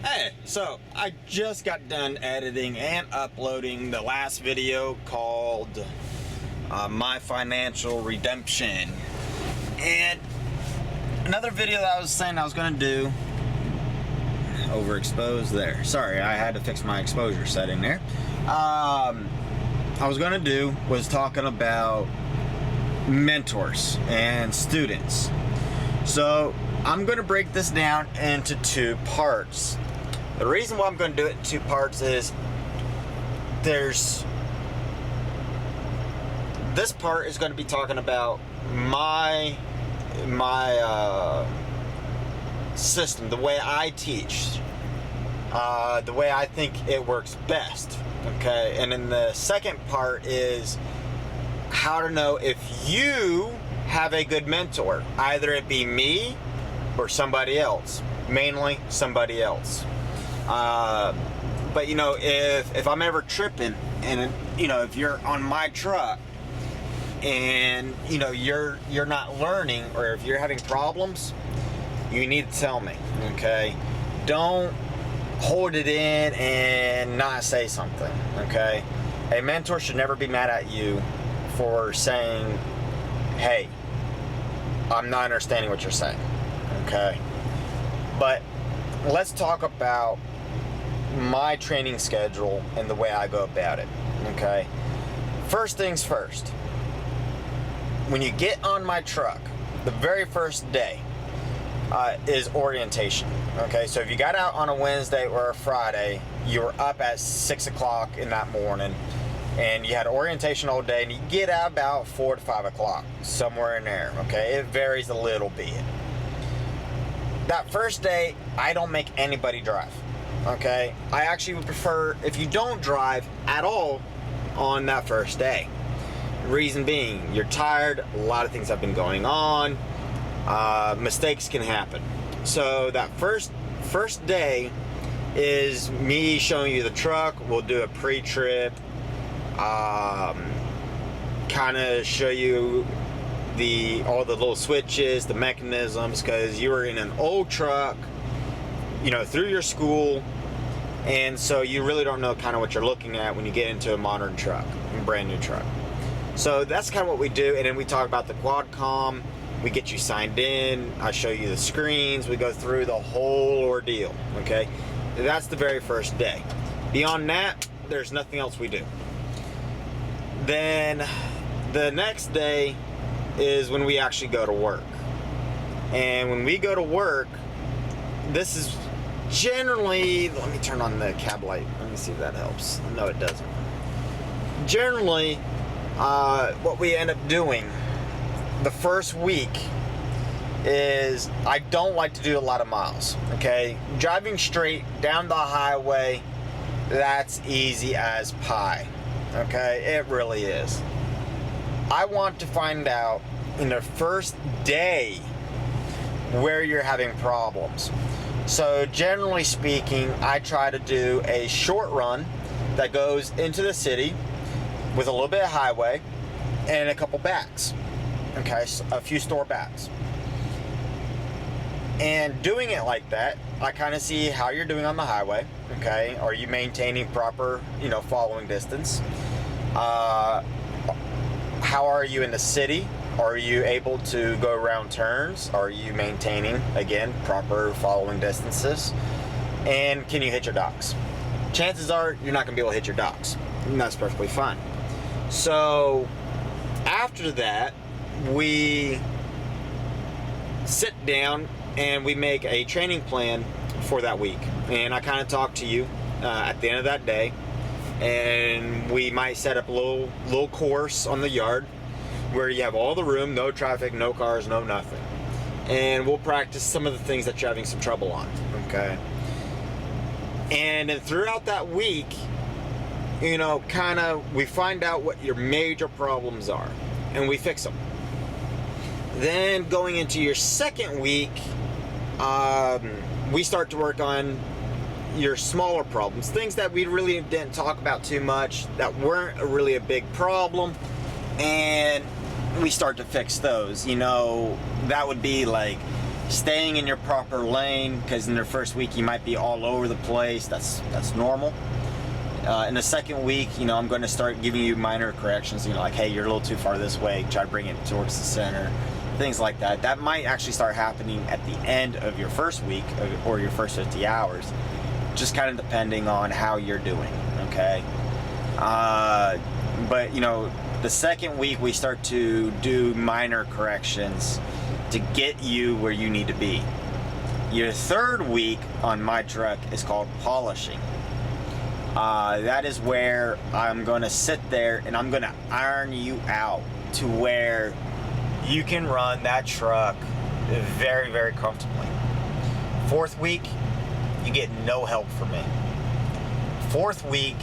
Hey, so I just got done editing and uploading the last video called My Financial Redemption. And another video that I was saying I was going to do, overexposed there. Sorry, I had to fix my exposure setting there. I was going to do was talking about mentors and students. So I'm going to break this down into two parts. The reason why I'm going to do it in two parts is this part is going to be talking about my system, the way I teach, the way I think it works best. Okay, and then the second part is how to know if you have a good mentor, either it be me or somebody else, mainly somebody else. But you know, if I'm ever tripping and you know, if you're on my truck and you know you're not learning, or if you're having problems, you need to tell me. Okay, don't hold it in and not say something. Okay, a mentor should never be mad at you for saying, hey, I'm not understanding what you're saying. Okay, but let's talk about my training schedule and the way I go about it. Okay, first things first, when you get on my truck, the very first day is orientation. Okay, so if you got out on a Wednesday or a Friday, you were up at 6 o'clock in that morning and you had orientation all day, and you get out about 4 to 5 o'clock, somewhere in there. Okay, it varies a little bit. That first day, I don't make anybody drive. Okay, I actually would prefer if you don't drive at all on that first day. Reason being, you're tired, a lot of things have been going on, mistakes can happen. So that first day is me showing you the truck. We'll do a pre-trip, kind of show you all the little switches, the mechanisms, because you were in an old truck, you know, through your school, and so you really don't know kind of what you're looking at when you get into a modern truck, a brand new truck. So that's kind of what we do. And then we talk about the Quadcom, we get you signed in, I show you the screens, we go through the whole ordeal. Okay, that's the very first day. Beyond that, there's nothing else we do. Then the next day is when we actually go to work. And when we go to work, this is generally, let me turn on the cab light, let me see if that helps. No, it doesn't. Generally, what we end up doing the first week is I don't like to do a lot of miles. Okay, driving straight down the highway, that's easy as pie. Okay, it really is. I want to find out in the first day where you're having problems. So generally speaking, I try to do a short run that goes into the city with a little bit of highway and a couple backs. Okay, so a few store backs. And doing it like that, I kind of see how you're doing on the highway. Okay, are you maintaining proper, you know, following distance? How are you in the city? Are you able to go around turns? Are you maintaining, again, proper following distances? And can you hit your docks? Chances are you're not going to be able to hit your docks, and that's perfectly fine. So after that, we sit down and we make a training plan for that week. And I kind of talk to you at the end of that day, and we might set up a little course on the yard where you have all the room, no traffic, no cars, no nothing. And we'll practice some of the things that you're having some trouble on. Okay. And then throughout that week, you know, kind of we find out what your major problems are and we fix them. Then going into your second week, we start to work on your smaller problems, things that we really didn't talk about too much, that weren't really a big problem, and we start to fix those. You know, that would be like staying in your proper lane, because in the first week you might be all over the place. That's normal. In the second week, I'm going to start giving you minor corrections, like, hey, you're a little too far this way, try to bring it towards the center, things like that. That might actually start happening at the end of your first week or your first 50 hours, just kind of depending on how you're doing, okay? But, the second week we start to do minor corrections to get you where you need to be. Your third week on my truck is called polishing. That is where I'm going to sit there and I'm going to iron you out to where you can run that truck very, very comfortably. Fourth week, you get no help from me. Fourth week,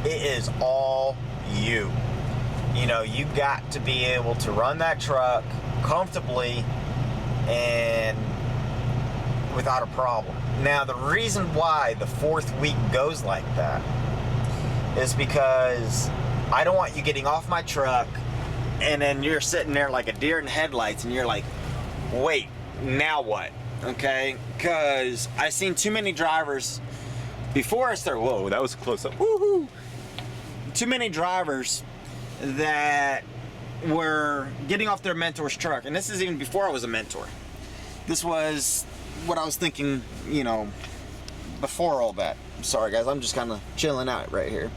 it is all you. You got to be able to run that truck comfortably and without a problem. Now, the reason why the fourth week goes like that is because I don't want you getting off my truck and then you're sitting there like a deer in headlights and you're like, wait, now what? Okay? Because I've seen too many drivers before I start, whoa, that was a close up, woohoo! Too many drivers that were getting off their mentor's truck, and this is even before I was a mentor. This was what I was thinking, before all that. I'm sorry, guys, I'm just kind of chilling out right here.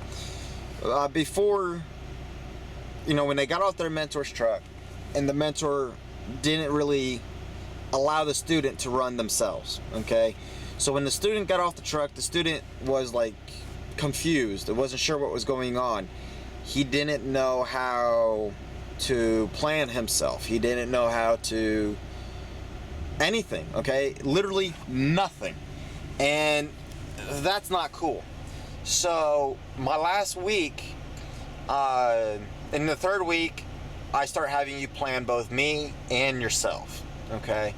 Before, when they got off their mentor's truck, and the mentor didn't really allow the student to run themselves, okay? So when the student got off the truck, the student was like confused. It wasn't sure what was going on. He didn't know how to plan himself. He didn't know how to anything, okay? Literally nothing. And that's not cool. So my last week, in the third week, I start having you plan both me and yourself, okay?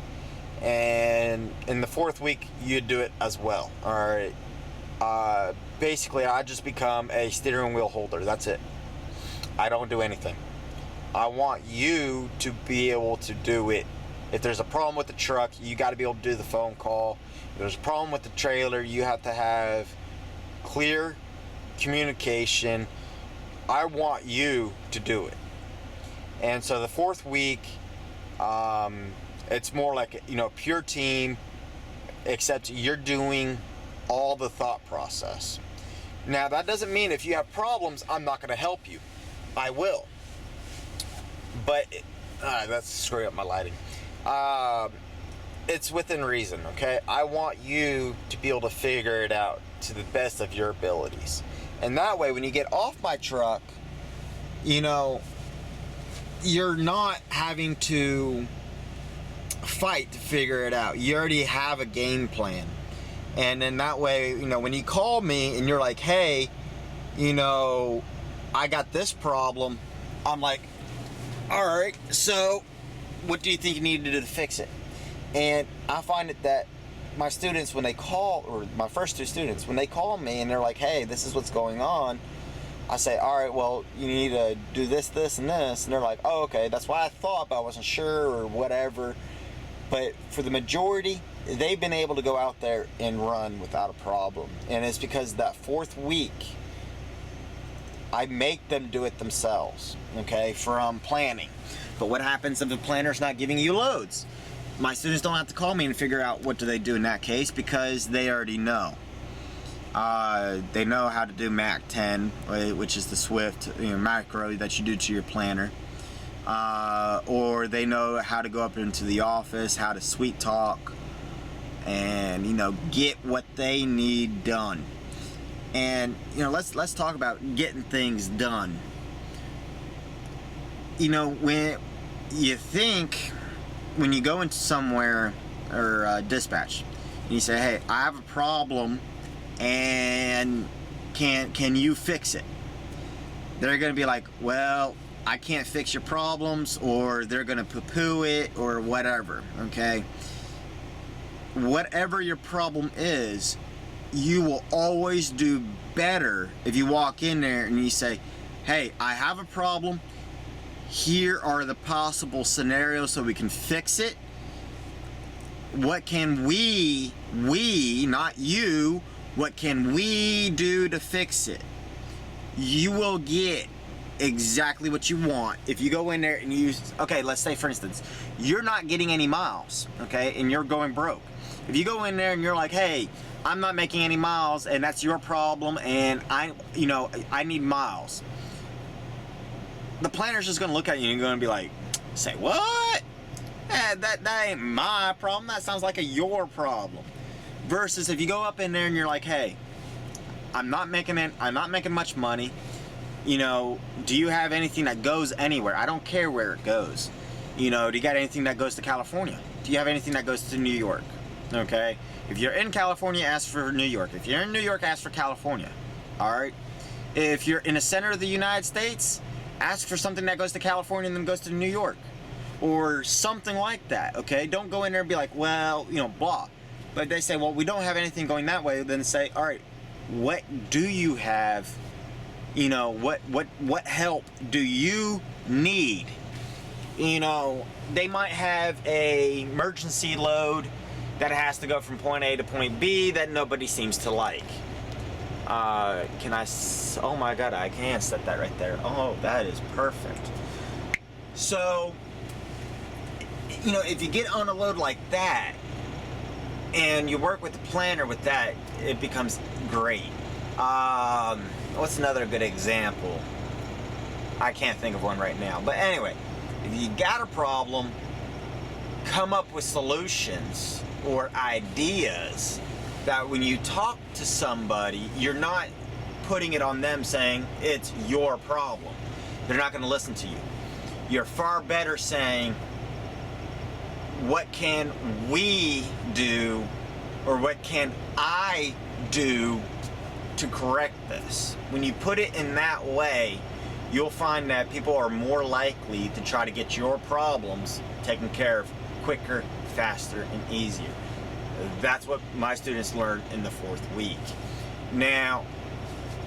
And in the fourth week, you do it as well, all right? Basically, I just become a steering wheel holder. That's it. I don't do anything. I want you to be able to do it. If there's a problem with the truck, you got to be able to do the phone call. If there's a problem with the trailer, you have to have clear communication. I want you to do it. And so the fourth week, it's more like, pure team, except you're doing all the thought process. Now, that doesn't mean if you have problems, I'm not going to help you. I will. But, that's screwing up my lighting. It's within reason, okay? I want you to be able to figure it out to the best of your abilities. And that way, when you get off my truck, you're not having to fight to figure it out. You already have a game plan. And then that way, when you call me and you're like, hey, I got this problem, I'm like, all right, so what do you think you need to do to fix it? And I find it that my students, when they call, or my first two students, when they call me and they're like, hey, this is what's going on, I say, all right, well, you need to do this, this, and this. And they're like, oh, okay, that's what I thought, but I wasn't sure or whatever. But for the majority, they've been able to go out there and run without a problem. And it's because that fourth week, I make them do it themselves, okay, from planning. But what happens if the planner's not giving you loads? My students don't have to call me and figure out what do they do in that case because they already know. They know how to do Mac 10, which is the Swift macro that you do to your planner. Or they know how to go up into the office, how to sweet talk, and get what they need done. And let's talk about getting things done. When you think, when you go into somewhere or dispatch, and you say, hey, I have a problem, and can you fix it? They're going to be like, well, I can't fix your problems, or they're going to poo-poo it, or whatever, okay? Whatever your problem is, you will always do better if you walk in there and you say, hey, I have a problem. Here are the possible scenarios so we can fix it. what can we, not you, what can we do to fix it? You will get exactly what you want if you go in there and use, okay, let's say for instance, you're not getting any miles, okay, and you're going broke. If you go in there and you're like, hey, I'm not making any miles and that's your problem and I need miles. The planner's just gonna look at you and gonna be like, say what? That ain't my problem. That sounds like your problem. Versus if you go up in there and you're like, hey, I'm not making much money. Do you have anything that goes anywhere? I don't care where it goes. Do you got anything that goes to California? Do you have anything that goes to New York? Okay? If you're in California, ask for New York. If you're in New York, ask for California. Alright? If you're in the center of the United States, ask for something that goes to California and then goes to New York. Or something like that, okay? Don't go in there and be like, well, blah. But they say, well, we don't have anything going that way. Then say, all right, what do you have? What help do you need? They might have a emergency load that has to go from point A to point B that nobody seems to like. Oh my God, I can set that right there. Oh, that is perfect. So, if you get on a load like that and you work with the planner with that, it becomes great. What's another good example? I can't think of one right now. But anyway, if you got a problem, come up with solutions or ideas that when you talk to somebody, you're not putting it on them saying it's your problem. They're not going to listen to you. You're far better saying, what can we do, or what can I do to correct this? When you put it in that way, you'll find that people are more likely to try to get your problems taken care of quicker, faster, and easier. That's what my students learned in the 4th week. Now,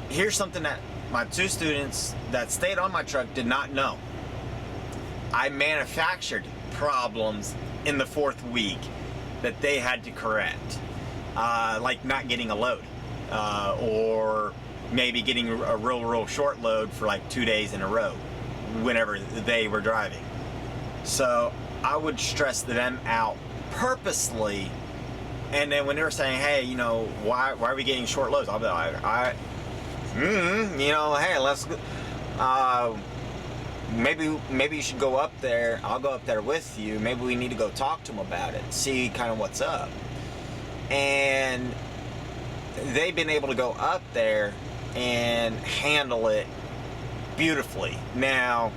here's something that my 2 students that stayed on my truck did not know. I manufactured problems in the 4th week that they had to correct, like not getting a load, or maybe getting a real short load for like 2 days in a row whenever they were driving. So I would stress them out purposely, and then when they were saying, hey, why are we getting short loads, I'll be like, hey, let's go. Maybe you should go up there. I'll go up there with you. Maybe we need to go talk to them about it, see kind of what's up. And they've been able to go up there and handle it beautifully. Now,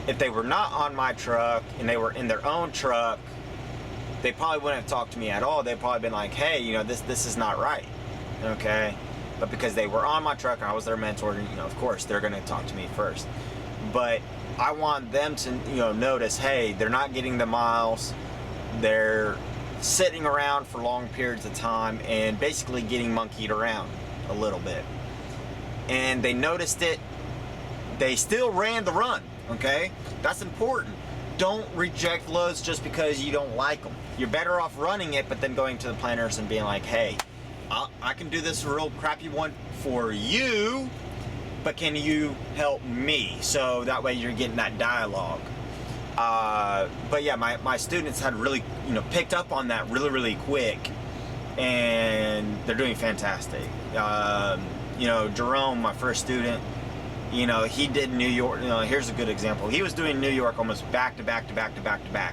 if they were not on my truck and they were in their own truck, they probably wouldn't have talked to me at all. They'd probably been like, hey, this is not right, okay? But because they were on my truck and I was their mentor, of course, they're going to talk to me first. But I want them to, notice, hey, they're not getting the miles. They're sitting around for long periods of time and basically getting monkeyed around a little bit. And they noticed it. They still ran the run, okay? That's important. Don't reject loads just because you don't like them. You're better off running it, but then going to the planners and being like, hey, I can do this real crappy one for you, but can you help me? So that way you're getting that dialogue. But yeah, my students had really, picked up on that really quick, and they're doing fantastic. Jerome, my first student, he did New York. Here's a good example. He was doing New York almost back to back.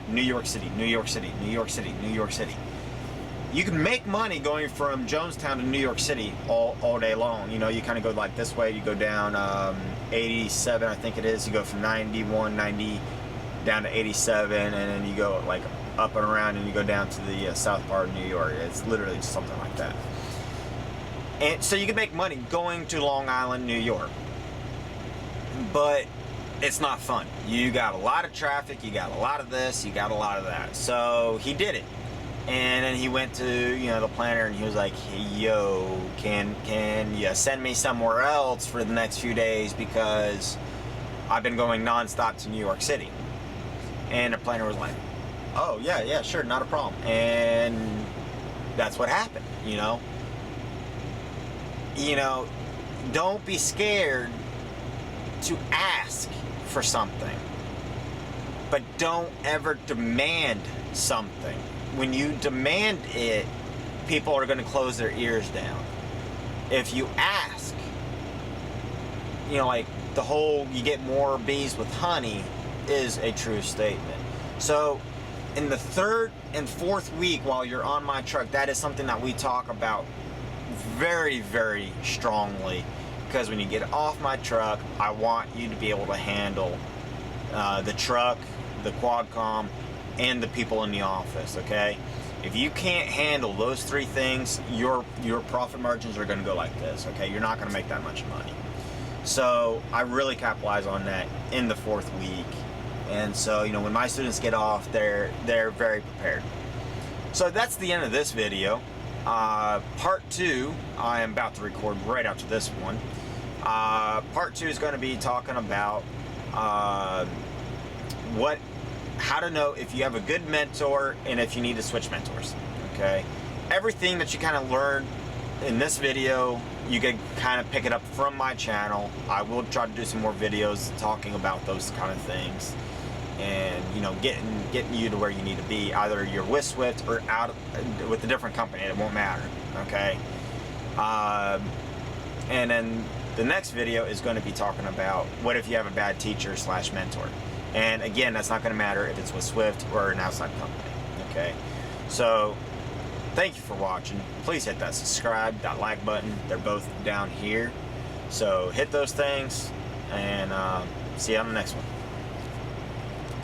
New York City, New York City, New York City, New York City. You can make money going from Jonestown to New York City all day long. You kind of go like this way. You go down 87, I think it is. You go from 90 down to 87, and then you go like up and around, and you go down to the south part of New York. It's literally just something like that. And so you can make money going to Long Island, New York. But it's not fun. You got a lot of traffic, you got a lot of this, you got a lot of that. So he did it. And then he went to, the planner, and he was like, hey, yo, can you send me somewhere else for the next few days, because I've been going nonstop to New York City. And the planner was like, oh yeah, sure, not a problem. And that's what happened, you know. Don't be scared to ask for something, but don't ever demand something. When you demand it, people are going to close their ears down. If you ask, like the whole you get more bees with honey is a true statement. So in the third and fourth week while you're on my truck, that is something that we talk about very, very strongly, because when you get off my truck, I want you to be able to handle the truck, the quadcom, and the people in the office, okay? If you can't handle those three things, your profit margins are going to go like this, okay? You're not going to make that much money. So I really capitalize on that in the fourth week. And so, when my students get off, they're very prepared. So that's the end of this video. Part 2, I am about to record right after this one. Part 2 is going to be talking about how to know if you have a good mentor and if you need to switch mentors. Okay, everything that you kind of learned in this video, you can kind of pick it up from my channel. I will try to do some more videos talking about those kind of things, and getting you to where you need to be. Either you're with Swift or out with a different company. It won't matter. Okay. And then the next video is going to be talking about what if you have a bad teacher / mentor. And again, that's not going to matter if it's with Swift or an outside company. Okay. So thank you for watching. Please hit that subscribe, that like button. They're both down here. So hit those things, and see you on the next one.